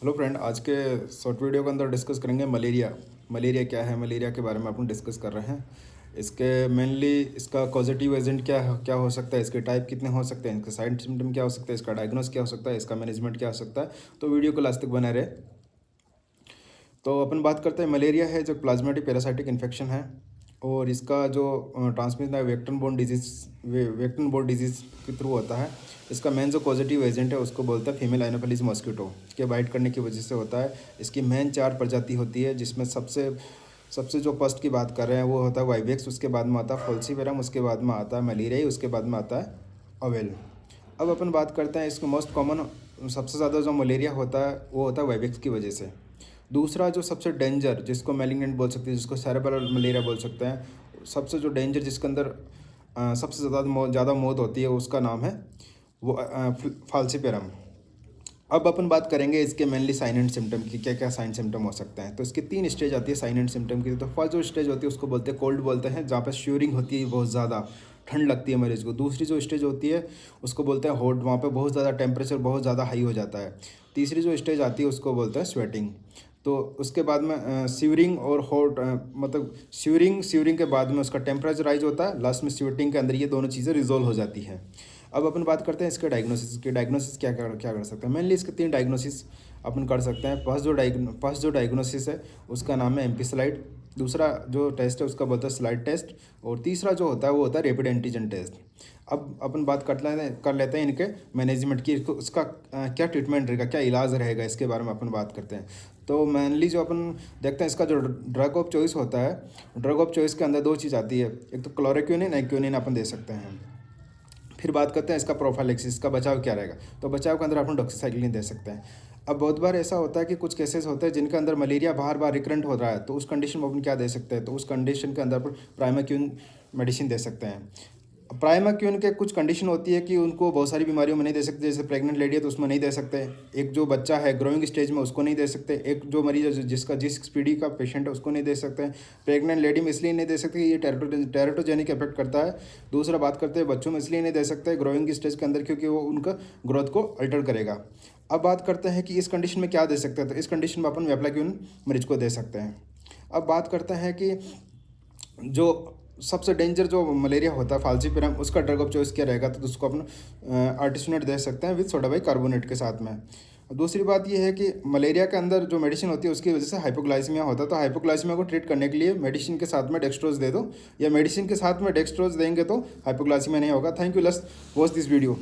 Hello friend, आज के short video के अंदर डिस्कस करेंगे मलेरिया क्या है। मलेरिया के बारे में अपन डिस्कस कर रहे हैं। इसके मेनली इसका कॉजेटिव एजेंट क्या हो सकता है, इसके टाइप कितने हो सकते हैं, इसके साइड सिम्टम क्या हो सकता है, इसका डायग्नोस क्या हो सकता है, इसका मैनेजमेंट क्या हो सकता है। तो वीडियो को लास्ट तक बना रहे। तो अपन बात करते हैं, मलेरिया है जो प्लाज्मेटिक पैरासाइटिक इन्फेक्शन है और इसका जो ट्रांसमिशन है वेक्टर बोर्न डिजीज़ के थ्रू होता है। इसका मेन जो पॉजिटिव एजेंट है उसको बोलते हैं फीमेल एनोफिलीज मॉस्किटो के बाइट करने की वजह से होता है। इसकी मेन 4 प्रजाति होती है, जिसमें सबसे जो फर्स्ट की बात कर रहे हैं वो होता है वाइवेक्स, उसके बाद में आता है फॉल्सीवेरम, उसके बाद में आता है मलेरिया, उसके बाद में आता है अवेल। अब अपन बात करते हैं इसको मोस्ट कॉमन सबसे ज़्यादा जो मलेरिया होता है वो होता है वाइवेक्स की वजह से। दूसरा जो सबसे डेंजर, जिसको मैलिग्नेंट बोल सकते हैं, जिसको सेरेब्रल मलेरिया बोल सकते हैं, सबसे जो डेंजर जिसके अंदर सबसे ज़्यादा मौत होती है उसका नाम है वो फाल्सीपेरम। अब अपन बात करेंगे इसके मेनली साइन एंड सिम्टम की, क्या क्या साइन सिम्टम हो सकते हैं। तो इसकी 3 स्टेज आती है साइन एंड सिम्टम की। तो फर्स्ट जो स्टेज होती है उसको बोलते हैं कोल्ड बोलते हैं, जहाँ पे श्यूरिंग होती है, बहुत ज़्यादा ठंड लगती है मरीज़ को। दूसरी जो स्टेज होती है उसको बोलते हैं हॉट, वहाँ पे बहुत ज़्यादा टेम्परेचर बहुत ज़्यादा हाई हो जाता है। तीसरी जो स्टेज आती है उसको बोलते हैं स्वेटिंग। तो उसके बाद में स्यूरिंग और हॉट, मतलब स्यूरिंग के बाद में उसका टेम्परेचर राइज होता है, लास्ट में स्वेटिंग के अंदर ये दोनों चीज़ें रिजोल्व हो जाती है। अब अपन बात करते हैं इसके डायग्नोसिस की। डायग्नोसिस क्या कर सकते हैं। मेनली इसके 3 डायग्नोसिस अपन कर सकते हैं। फर्स्ट जो डायग्नोसिस है उसका नाम है एम्पिसलाइड। दूसरा जो टेस्ट है उसका बोलता है स्लाइड टेस्ट। और तीसरा जो होता है वो होता है रैपिड एंटीजन टेस्ट। अब अपन बात कर लेते हैं इनके मैनेजमेंट की। उसका क्या ट्रीटमेंट रहेगा, क्या इलाज रहेगा, इसके बारे में अपन बात करते हैं। तो मेनली जो अपन देखते हैं इसका जो ड्रग ऑफ चॉइस होता है, ड्रग ऑफ चॉइस के अंदर 2 चीज़ आती है, एक तो क्लोरोक्विनिन, एक्विनिन अपन दे सकते हैं। फिर बात करते हैं इसका प्रोफाइलैक्सिस, का बचाव क्या रहेगा। तो बचाव के अंदर अपन डॉक्सीसाइक्लिन दे सकते हैं। अब बहुत बार ऐसा होता है कि कुछ केसेस होते हैं जिनके अंदर मलेरिया बार बार रिकरेंट हो रहा है, तो उस कंडीशन में अपन क्या दे सकते हैं। तो उस कंडीशन के अंदर अपन प्राइमाक्यून मेडिसिन दे सकते हैं। प्राइमाक्यून के कुछ कंडीशन होती है कि उनको बहुत सारी बीमारियों में नहीं दे सकते, जैसे प्रेग्नेंट लेडी है तो उसमें नहीं दे सकते, एक जो बच्चा है ग्रोइंग स्टेज में उसको नहीं दे सकते, एक जो मरीज है जिस पीढ़ी का पेशेंट है उसको नहीं दे सकते। प्रेग्नेंट लेडी में इसलिए नहीं दे सकते, ये टेरेटोजेनिक इफेक्ट करता है। दूसरा बात करते हैं बच्चों में इसलिए नहीं दे सकते ग्रोइंग स्टेज के अंदर, क्योंकि वो उनका ग्रोथ को अल्टर करेगा। अब बात करते हैं कि इस कंडीशन में क्या दे सकते हैं। तो इस कंडीशन में अपन वेप्लाक्यून मरीज को दे सकते हैं। अब बात करते हैं कि जो सबसे डेंजर जो मलेरिया होता है फाल्सीपेरम, उसका ड्रग ऑफ चॉइस क्या रहेगा। तो उसको अपन आर्टिसोनेट दे सकते हैं विद सोडा बाइकार्बोनेट के साथ में। दूसरी बात यह है कि मलेरिया के अंदर जो मेडिसिन होती है उसकी वजह से हाइपोग्लाइसीमिया होता है। तो हाइपोग्लाइसीमिया को ट्रीट करने के लिए मेडिसिन के साथ में डेक्सट्रोज दे दो, या मेडिसिन के साथ में डेक्सट्रोज देंगे तो हाइपोग्लाइसीमिया नहीं होगा। Thank you, let's watch this video.